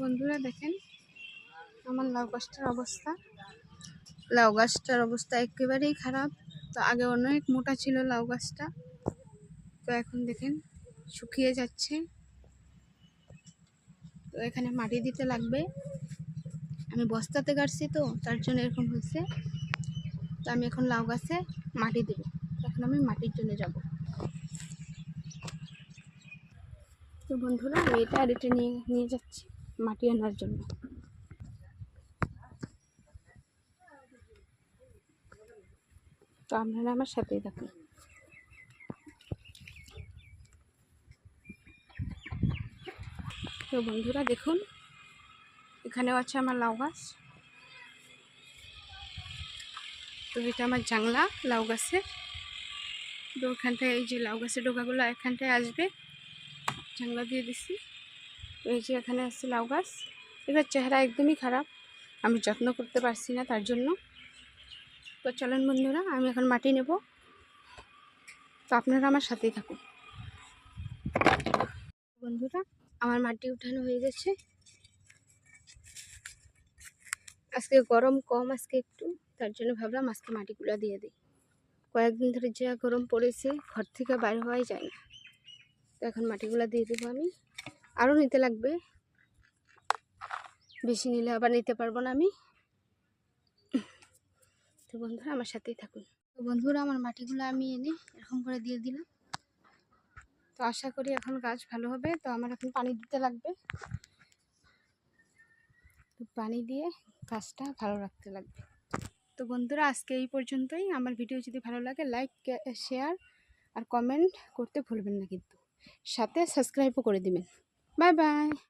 বন্ধুরা দেখেন আমার লাউ গাছটার অবস্থা একেবারেই খারাপ। তো আগে অনেক মোটা ছিল লাউ গাছটা, তো এখন দেখেন শুকিয়ে যাচ্ছে। তো এখানে মাটি দিতে লাগবে। আমি বস্তাতে গাড়ছি তো তার জন্য এরকম হয়েছে। তো আমি এখন লাউ গাছে মাটি দেব। এখন আমি মাটির জন্য যাব। তো বন্ধুরা আমি এটা আর এটা নিয়ে যাচ্ছি মাটি আনার জন্য। তো আপনারা আমার সাথেই থাকুন। তো বন্ধুরা দেখুন এখানেও আছে আমার লাউ গাছ। তো এটা আমার জাংলা লাউ গাছের। তো ওখানটায় এই যে লাউ গাছের ডোকাগুলো এখানটায় আসবে, জাংলা দিয়ে দিছি। তো এই যে এখানে আছে লাউ গাছ। এটার চেহারা একদমই খারাপ, আমি যত্ন করতে পারছি না তার জন্য। তো চলেন বন্ধুরা আমি এখন মাটি নেব। তো আপনারা আমার সাথেই থাকুন। বন্ধুরা আমার মাটি উঠানো হয়ে গেছে। আজকে গরম কম, আজকে একটু, তার জন্য ভাবলাম আজকে মাটিগুলো দিয়ে দিই। কয়েকদিন ধরে যা গরম পড়েছে ঘর থেকে বাইরে হওয়াই যায় না। তো এখন মাটিগুলো দিয়ে দেবো আমি। আরও নিতে লাগবে, বেশি নিলে আবার নিতে পারবো না আমি। তো বন্ধুরা আমার সাথেই থাকুন। তো বন্ধুরা আমার মাটিগুলো আমি এনে এরকম করে দিয়ে দিলাম। তো আশা করি এখন গাছ ভালো হবে। তো আমার এখন পানি দিতে লাগবে। তো পানি দিয়ে গাছটা ভালো রাখতে লাগবে। তো বন্ধুরা আজকে এই পর্যন্তই। আমার ভিডিও যদি ভালো লাগে লাইক শেয়ার আর কমেন্ট করতে ভুলবেন না, কিন্তু সাথে সাবস্ক্রাইবও করে দিবেন। Bye bye.